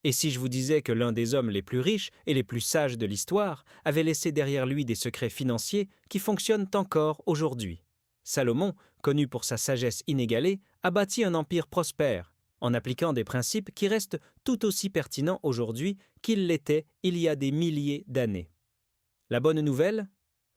Et si je vous disais que l'un des hommes les plus riches et les plus sages de l'histoire avait laissé derrière lui des secrets financiers qui fonctionnent encore aujourd'hui? Salomon, connu pour sa sagesse inégalée, a bâti un empire prospère, en appliquant des principes qui restent tout aussi pertinents aujourd'hui qu'ils l'étaient il y a des milliers d'années. La bonne nouvelle?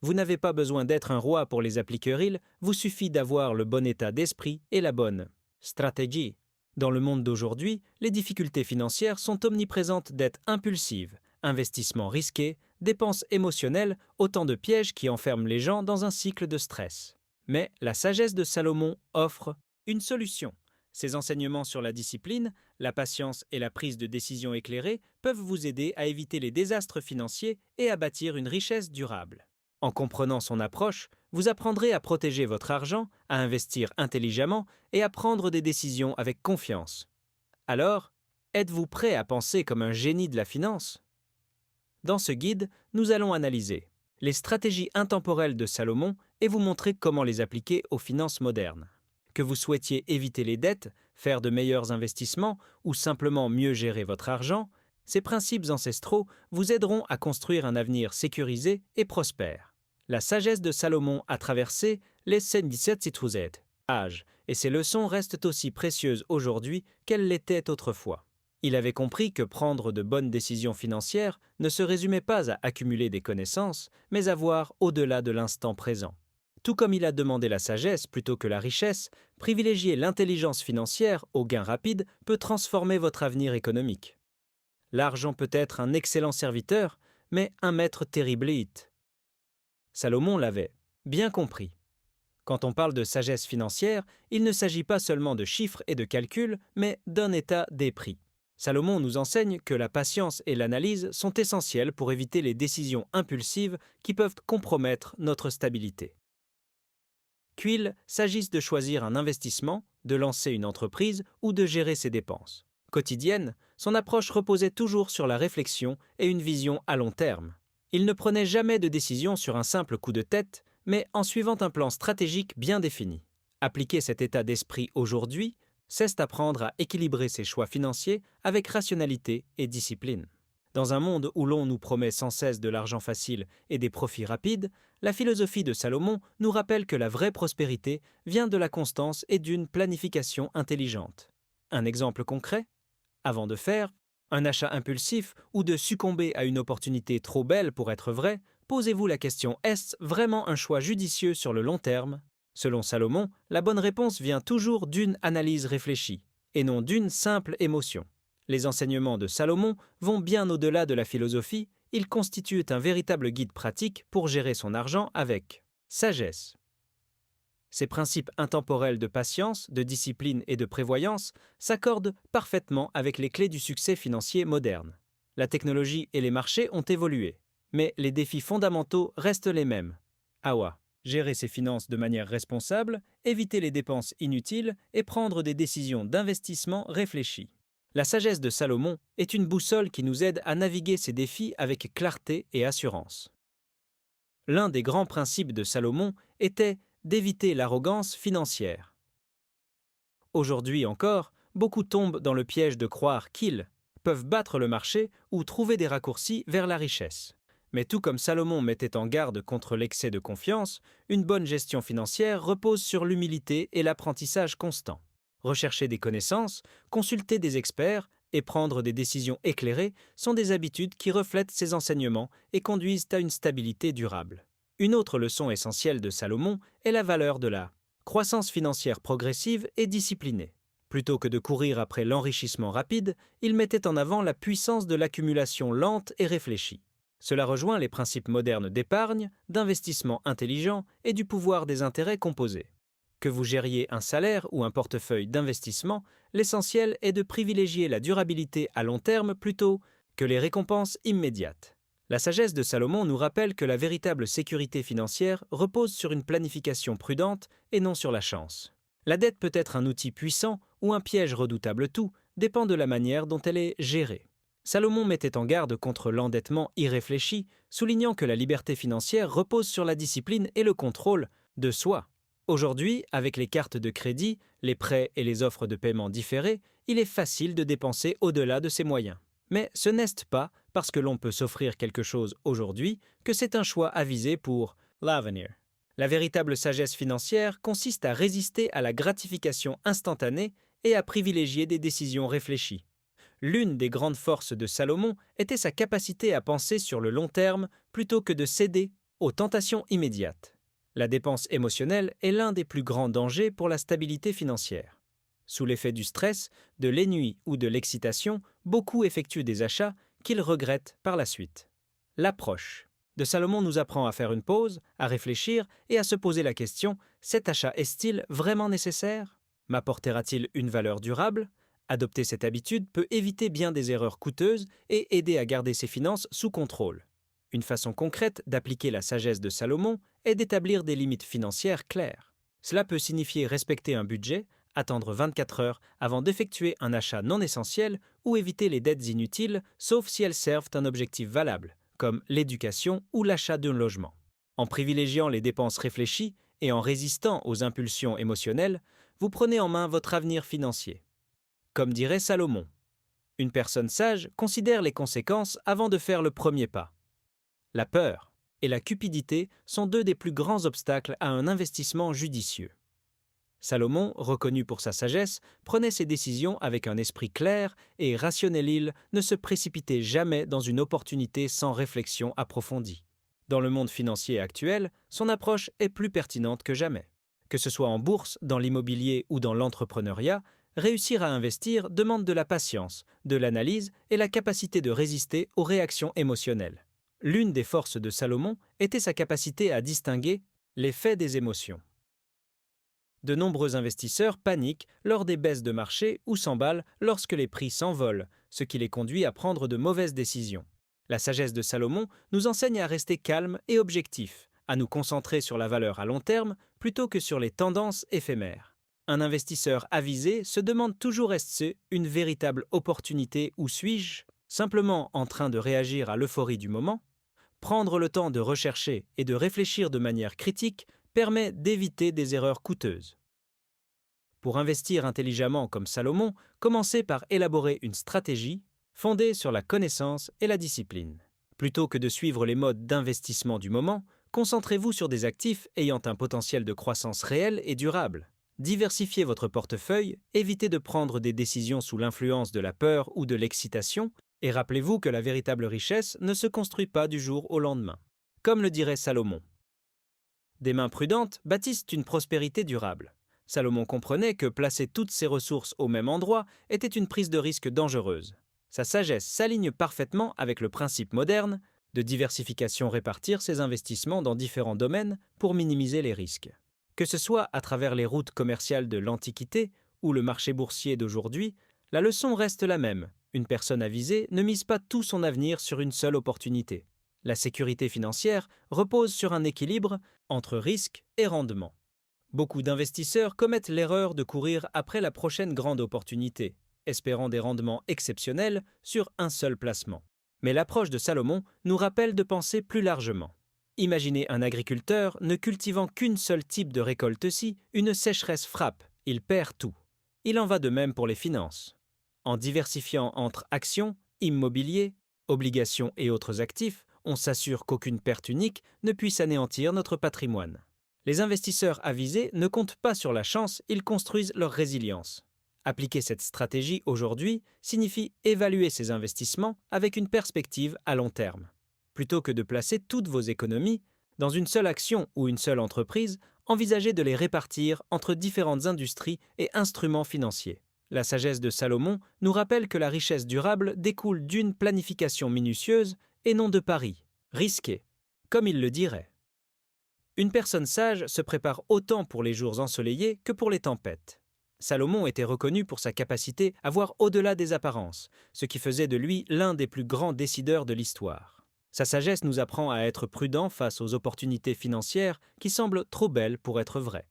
Vous n'avez pas besoin d'être un roi pour les appliquer, il vous suffit d'avoir le bon état d'esprit et la bonne stratégie. Dans le monde d'aujourd'hui, les difficultés financières sont omniprésentes, dettes impulsives, investissements risqués, dépenses émotionnelles, autant de pièges qui enferment les gens dans un cycle de stress. Mais la sagesse de Salomon offre une solution. Ses enseignements sur la discipline, la patience et la prise de décision éclairée peuvent vous aider à éviter les désastres financiers et à bâtir une richesse durable. En comprenant son approche, vous apprendrez à protéger votre argent, à investir intelligemment et à prendre des décisions avec confiance. Alors, êtes-vous prêt à penser comme un génie de la finance? Dans ce guide, nous allons analyser les stratégies intemporelles de Salomon et vous montrer comment les appliquer aux finances modernes. Que vous souhaitiez éviter les dettes, faire de meilleurs investissements ou simplement mieux gérer votre argent, ces principes ancestraux vous aideront à construire un avenir sécurisé et prospère. La sagesse de Salomon a traversé les 17 âges, et ses leçons restent aussi précieuses aujourd'hui qu'elles l'étaient autrefois. Il avait compris que prendre de bonnes décisions financières ne se résumait pas à accumuler des connaissances, mais à voir au-delà de l'instant présent. Tout comme il a demandé la sagesse plutôt que la richesse, privilégier l'intelligence financière au gain rapide peut transformer votre avenir économique. L'argent peut être un excellent serviteur, mais un maître terrible. Salomon l'avait bien compris. Quand on parle de sagesse financière, il ne s'agit pas seulement de chiffres et de calculs, mais d'un état d'esprit. Salomon nous enseigne que la patience et l'analyse sont essentielles pour éviter les décisions impulsives qui peuvent compromettre notre stabilité. Qu'il s'agisse de choisir un investissement, de lancer une entreprise ou de gérer ses dépenses quotidiennes, son approche reposait toujours sur la réflexion et une vision à long terme. Il ne prenait jamais de décision sur un simple coup de tête, mais en suivant un plan stratégique bien défini. Appliquer cet état d'esprit aujourd'hui, c'est apprendre à équilibrer ses choix financiers avec rationalité et discipline. Dans un monde où l'on nous promet sans cesse de l'argent facile et des profits rapides, la philosophie de Salomon nous rappelle que la vraie prospérité vient de la constance et d'une planification intelligente. Un exemple concret? Avant de faire un achat impulsif ou de succomber à une opportunité trop belle pour être vraie, posez-vous la question: est-ce vraiment un choix judicieux sur le long terme? Selon Salomon, la bonne réponse vient toujours d'une analyse réfléchie, et non d'une simple émotion. Les enseignements de Salomon vont bien au-delà de la philosophie, ils constituent un véritable guide pratique pour gérer son argent avec sagesse. Ces principes intemporels de patience, de discipline et de prévoyance s'accordent parfaitement avec les clés du succès financier moderne. La technologie et les marchés ont évolué, mais les défis fondamentaux restent les mêmes. Gérer ses finances de manière responsable, éviter les dépenses inutiles et prendre des décisions d'investissement réfléchies. La sagesse de Salomon est une boussole qui nous aide à naviguer ces défis avec clarté et assurance. L'un des grands principes de Salomon était d'éviter l'arrogance financière. Aujourd'hui encore, beaucoup tombent dans le piège de croire qu'ils peuvent battre le marché ou trouver des raccourcis vers la richesse. Mais tout comme Salomon mettait en garde contre l'excès de confiance, une bonne gestion financière repose sur l'humilité et l'apprentissage constant. Rechercher des connaissances, consulter des experts et prendre des décisions éclairées sont des habitudes qui reflètent ces enseignements et conduisent à une stabilité durable. Une autre leçon essentielle de Salomon est la valeur de la croissance financière progressive et disciplinée. Plutôt que de courir après l'enrichissement rapide, il mettait en avant la puissance de l'accumulation lente et réfléchie. Cela rejoint les principes modernes d'épargne, d'investissement intelligent et du pouvoir des intérêts composés. Que vous gériez un salaire ou un portefeuille d'investissement, l'essentiel est de privilégier la durabilité à long terme plutôt que les récompenses immédiates. La sagesse de Salomon nous rappelle que la véritable sécurité financière repose sur une planification prudente et non sur la chance. La dette peut être un outil puissant ou un piège redoutable, tout dépend de la manière dont elle est gérée. Salomon mettait en garde contre l'endettement irréfléchi, soulignant que la liberté financière repose sur la discipline et le contrôle de soi. Aujourd'hui, avec les cartes de crédit, les prêts et les offres de paiement différés, il est facile de dépenser au-delà de ses moyens. Mais ce n'est pas parce que l'on peut s'offrir quelque chose aujourd'hui que c'est un choix avisé pour l'avenir. La véritable sagesse financière consiste à résister à la gratification instantanée et à privilégier des décisions réfléchies. L'une des grandes forces de Salomon était sa capacité à penser sur le long terme plutôt que de céder aux tentations immédiates. La dépense émotionnelle est l'un des plus grands dangers pour la stabilité financière. Sous l'effet du stress, de l'ennui ou de l'excitation, beaucoup effectuent des achats qu'ils regrettent par la suite. L'approche de Salomon nous apprend à faire une pause, à réfléchir et à se poser la question: cet achat est-il vraiment nécessaire? M'apportera-t-il une valeur durable? Adopter cette habitude peut éviter bien des erreurs coûteuses et aider à garder ses finances sous contrôle. Une façon concrète d'appliquer la sagesse de Salomon est d'établir des limites financières claires. Cela peut signifier respecter un budget, attendre 24 heures avant d'effectuer un achat non essentiel ou éviter les dettes inutiles, sauf si elles servent un objectif valable, comme l'éducation ou l'achat d'un logement. En privilégiant les dépenses réfléchies et en résistant aux impulsions émotionnelles, vous prenez en main votre avenir financier. Comme dirait Salomon, une personne sage considère les conséquences avant de faire le premier pas. La peur et la cupidité sont deux des plus grands obstacles à un investissement judicieux. Salomon, reconnu pour sa sagesse, prenait ses décisions avec un esprit clair et rationnel. Il ne se précipitait jamais dans une opportunité sans réflexion approfondie. Dans le monde financier actuel, son approche est plus pertinente que jamais. Que ce soit en bourse, dans l'immobilier ou dans l'entrepreneuriat, réussir à investir demande de la patience, de l'analyse et la capacité de résister aux réactions émotionnelles. L'une des forces de Salomon était sa capacité à distinguer les faits des émotions. De nombreux investisseurs paniquent lors des baisses de marché ou s'emballent lorsque les prix s'envolent, ce qui les conduit à prendre de mauvaises décisions. La sagesse de Salomon nous enseigne à rester calme et objectif, à nous concentrer sur la valeur à long terme plutôt que sur les tendances éphémères. Un investisseur avisé se demande toujours: est-ce une véritable opportunité ou suis-je simplement en train de réagir à l'euphorie du moment? Prendre le temps de rechercher et de réfléchir de manière critique permet d'éviter des erreurs coûteuses. Pour investir intelligemment comme Salomon, commencez par élaborer une stratégie fondée sur la connaissance et la discipline. Plutôt que de suivre les modes d'investissement du moment, concentrez-vous sur des actifs ayant un potentiel de croissance réel et durable. Diversifiez votre portefeuille, évitez de prendre des décisions sous l'influence de la peur ou de l'excitation, et rappelez-vous que la véritable richesse ne se construit pas du jour au lendemain. Comme le dirait Salomon, des mains prudentes bâtissent une prospérité durable. Salomon comprenait que placer toutes ses ressources au même endroit était une prise de risque dangereuse. Sa sagesse s'aligne parfaitement avec le principe moderne de diversification, répartir ses investissements dans différents domaines pour minimiser les risques. Que ce soit à travers les routes commerciales de l'Antiquité ou le marché boursier d'aujourd'hui, la leçon reste la même. Une personne avisée ne mise pas tout son avenir sur une seule opportunité. La sécurité financière repose sur un équilibre entre risque et rendement. Beaucoup d'investisseurs commettent l'erreur de courir après la prochaine grande opportunité, espérant des rendements exceptionnels sur un seul placement. Mais l'approche de Salomon nous rappelle de penser plus largement. Imaginez un agriculteur ne cultivant qu'une seule type de récolte. Si une sécheresse frappe, il perd tout. Il en va de même pour les finances. En diversifiant entre actions, immobilier, obligations et autres actifs, on s'assure qu'aucune perte unique ne puisse anéantir notre patrimoine. Les investisseurs avisés ne comptent pas sur la chance, ils construisent leur résilience. Appliquer cette stratégie aujourd'hui signifie évaluer ses investissements avec une perspective à long terme. Plutôt que de placer toutes vos économies dans une seule action ou une seule entreprise, envisagez de les répartir entre différentes industries et instruments financiers. La sagesse de Salomon nous rappelle que la richesse durable découle d'une planification minutieuse et non de paris risqués, comme il le dirait. Une personne sage se prépare autant pour les jours ensoleillés que pour les tempêtes. Salomon était reconnu pour sa capacité à voir au-delà des apparences, ce qui faisait de lui l'un des plus grands décideurs de l'histoire. Sa sagesse nous apprend à être prudent face aux opportunités financières qui semblent trop belles pour être vraies.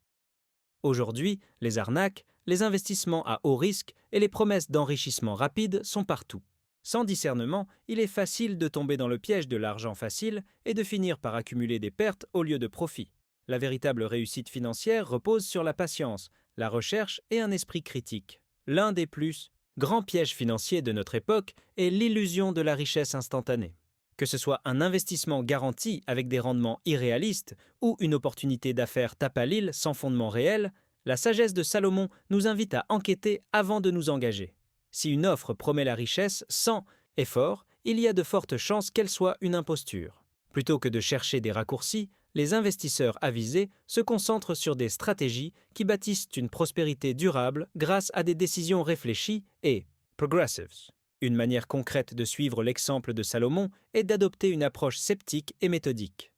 Aujourd'hui, les arnaques, les investissements à haut risque et les promesses d'enrichissement rapide sont partout. Sans discernement, il est facile de tomber dans le piège de l'argent facile et de finir par accumuler des pertes au lieu de profits. La véritable réussite financière repose sur la patience, la recherche et un esprit critique. L'un des plus Grand piège financier de notre époque est l'illusion de la richesse instantanée. Que ce soit un investissement garanti avec des rendements irréalistes ou une opportunité d'affaires tape à l'île sans fondement réel, la sagesse de Salomon nous invite à enquêter avant de nous engager. Si une offre promet la richesse sans effort, il y a de fortes chances qu'elle soit une imposture. Plutôt que de chercher des raccourcis, les investisseurs avisés se concentrent sur des stratégies qui bâtissent une prospérité durable grâce à des décisions réfléchies et progressives. Une manière concrète de suivre l'exemple de Salomon est d'adopter une approche sceptique et méthodique.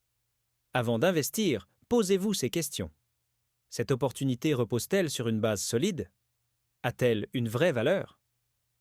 Avant d'investir, posez-vous ces questions. Cette opportunité repose-t-elle sur une base solide? A-t-elle une vraie valeur?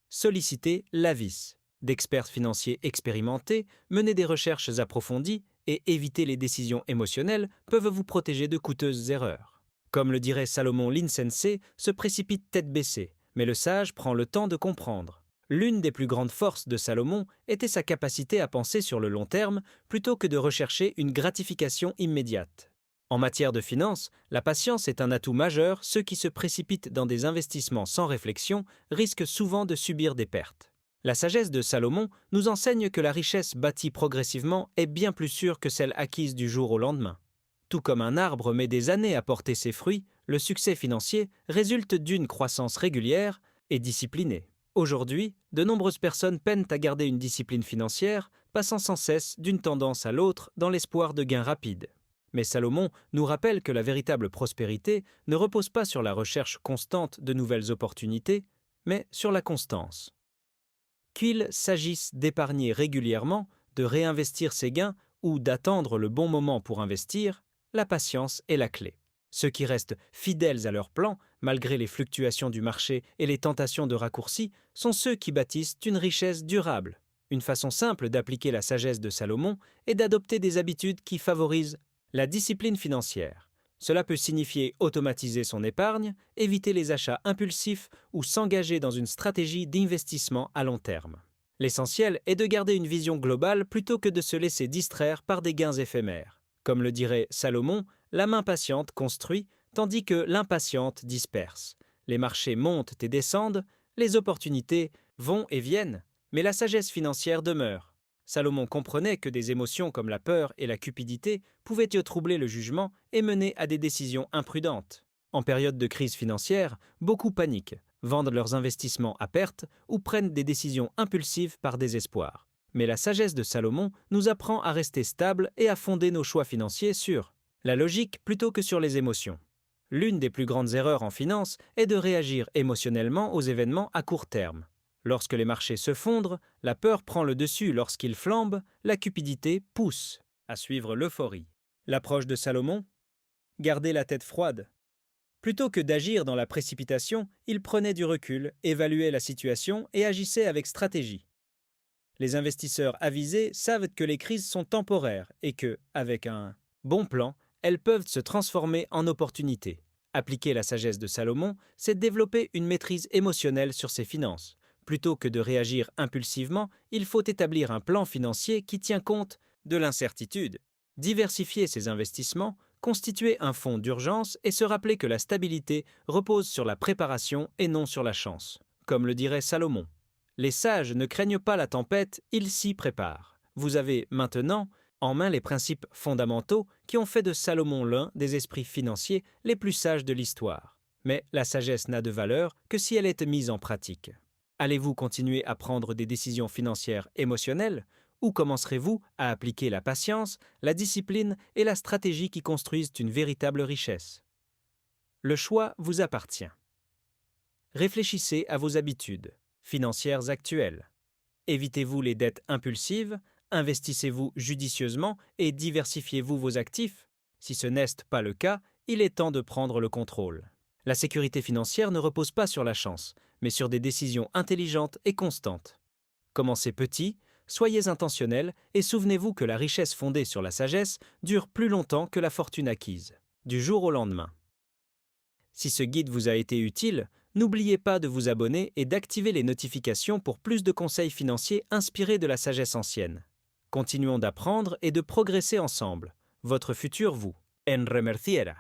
Sollicitez l'avis d'experts financiers expérimentés, mener des recherches approfondies et éviter les décisions émotionnelles peuvent vous protéger de coûteuses erreurs. Comme le dirait Salomon, l'insensé se précipite tête baissée, mais le sage prend le temps de comprendre. L'une des plus grandes forces de Salomon était sa capacité à penser sur le long terme plutôt que de rechercher une gratification immédiate. En matière de finances, la patience est un atout majeur. Ceux qui se précipitent dans des investissements sans réflexion risquent souvent de subir des pertes. La sagesse de Salomon nous enseigne que la richesse bâtie progressivement est bien plus sûre que celle acquise du jour au lendemain. Tout comme un arbre met des années à porter ses fruits, le succès financier résulte d'une croissance régulière et disciplinée. Aujourd'hui, de nombreuses personnes peinent à garder une discipline financière, passant sans cesse d'une tendance à l'autre dans l'espoir de gains rapides. Mais Salomon nous rappelle que la véritable prospérité ne repose pas sur la recherche constante de nouvelles opportunités, mais sur la constance. Qu'il s'agisse d'épargner régulièrement, de réinvestir ses gains ou d'attendre le bon moment pour investir, la patience est la clé. Ceux qui restent fidèles à leur plan, malgré les fluctuations du marché et les tentations de raccourcis, sont ceux qui bâtissent une richesse durable. Une façon simple d'appliquer la sagesse de Salomon est d'adopter des habitudes qui favorisent la discipline financière. Cela peut signifier automatiser son épargne, éviter les achats impulsifs ou s'engager dans une stratégie d'investissement à long terme. L'essentiel est de garder une vision globale plutôt que de se laisser distraire par des gains éphémères. Comme le dirait Salomon, la main patiente construit, tandis que l'impatiente disperse. Les marchés montent et descendent, les opportunités vont et viennent, mais la sagesse financière demeure. Salomon comprenait que des émotions comme la peur et la cupidité pouvaient y troubler le jugement et mener à des décisions imprudentes. En période de crise financière, beaucoup paniquent, vendent leurs investissements à perte ou prennent des décisions impulsives par désespoir. Mais la sagesse de Salomon nous apprend à rester stable et à fonder nos choix financiers sur la logique plutôt que sur les émotions. L'une des plus grandes erreurs en finance est de réagir émotionnellement aux événements à court terme. Lorsque les marchés se fondent, la peur prend le dessus. Lorsqu'ils flambent, la cupidité pousse à suivre l'euphorie. L'approche de Salomon? Garder la tête froide. Plutôt que d'agir dans la précipitation, il prenait du recul, évaluait la situation et agissait avec stratégie. Les investisseurs avisés savent que les crises sont temporaires et que, avec un bon plan, elles peuvent se transformer en opportunités. Appliquer la sagesse de Salomon, c'est développer une maîtrise émotionnelle sur ses finances. Plutôt que de réagir impulsivement, il faut établir un plan financier qui tient compte de l'incertitude, diversifier ses investissements, constituer un fonds d'urgence et se rappeler que la stabilité repose sur la préparation et non sur la chance. Comme le dirait Salomon, les sages ne craignent pas la tempête, ils s'y préparent. Vous avez maintenant en main les principes fondamentaux qui ont fait de Salomon l'un des esprits financiers les plus sages de l'histoire. Mais la sagesse n'a de valeur que si elle est mise en pratique. Allez-vous continuer à prendre des décisions financières émotionnelles ou commencerez-vous à appliquer la patience, la discipline et la stratégie qui construisent une véritable richesse? Le choix vous appartient. Réfléchissez à vos habitudes financières actuelles. Évitez-vous les dettes impulsives, investissez-vous judicieusement et diversifiez-vous vos actifs? Si ce n'est pas le cas, il est temps de prendre le contrôle. La sécurité financière ne repose pas sur la chance, mais sur des décisions intelligentes et constantes. Commencez petit, soyez intentionnel et souvenez-vous que la richesse fondée sur la sagesse dure plus longtemps que la fortune acquise, du jour au lendemain. Si ce guide vous a été utile, n'oubliez pas de vous abonner et d'activer les notifications pour plus de conseils financiers inspirés de la sagesse ancienne. Continuons d'apprendre et de progresser ensemble. Votre futur vous en remerciera.